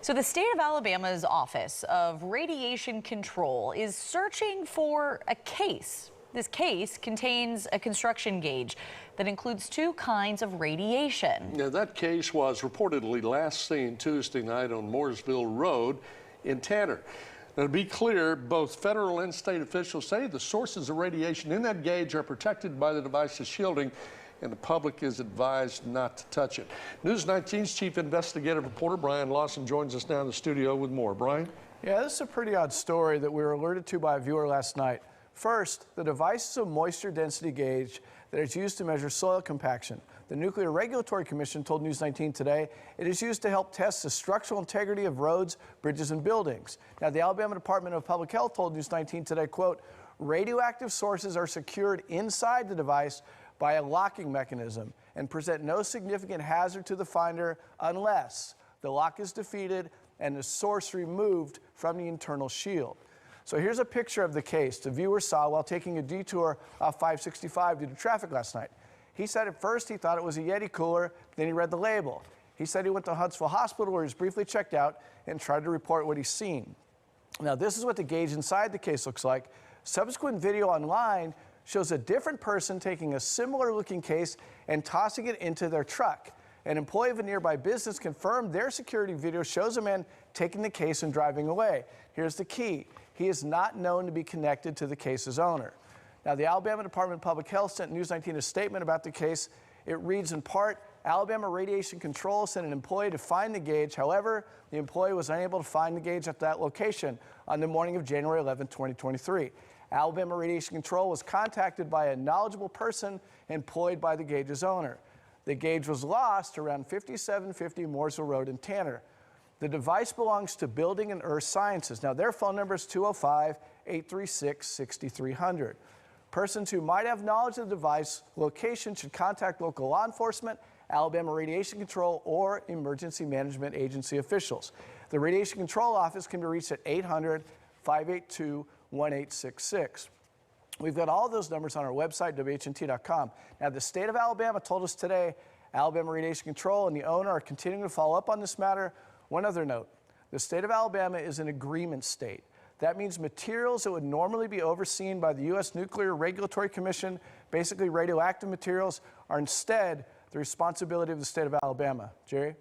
So the state of Alabama's Office of Radiation Control is searching for a case. This case contains a construction gauge that includes two kinds of radiation. Now, that case was reportedly last seen Tuesday night on Mooresville Road in Tanner. Now, to be clear, both federal and state officials say the sources of radiation in that gauge are protected by the device's shielding, and the public is advised not to touch it. News 19's chief investigative reporter Brian Lawson joins us now in the studio with more. Brian? Yeah, this is a pretty odd story that we were alerted to by a viewer last night. First, the device is a moisture density gauge that is used to measure soil compaction. The Nuclear Regulatory Commission told News 19 today it is used to help test the structural integrity of roads, bridges, and buildings. Now, the Alabama Department of Public Health told News 19 today, quote, radioactive sources are secured inside the device by a locking mechanism and present no significant hazard to the finder unless the lock is defeated and the source removed from the internal shield. So here's a picture of the case the viewer saw while taking a detour off 565 due to traffic last night. He said at first he thought it was a Yeti cooler, then he read the label. He said he went to Huntsville Hospital where he was briefly checked out and tried to report what he's seen. Now this is what the gauge inside the case looks like. Subsequent video online shows a different person taking a similar looking case and tossing it into their truck. An employee of a nearby business confirmed their security video shows a man taking the case and driving away. Here's the key. He is not known to be connected to the case's owner. Now, the Alabama Department of Public Health sent News 19 a statement about the case. It reads in part, Alabama Radiation Control sent an employee to find the gauge. However, the employee was unable to find the gauge at that location on the morning of January 11, 2023. Alabama Radiation Control was contacted by a knowledgeable person employed by the gauge's owner. The gauge was lost around 5750 Mooresville Road in Tanner. The device belongs to Building and Earth Sciences. Now, their phone number is 205-836-6300. Persons who might have knowledge of the device location should contact local law enforcement, Alabama Radiation Control, or Emergency Management Agency officials. The Radiation Control Office can be reached at 800-582-1866. We've got all those numbers on our website, WHNT.com. Now, the state of Alabama told us today Alabama Radiation Control and the owner are continuing to follow up on this matter. One other note, the state of Alabama is an agreement state. That means materials that would normally be overseen by the U.S. Nuclear Regulatory Commission, basically radioactive materials, are instead the responsibility of the state of Alabama. Jerry?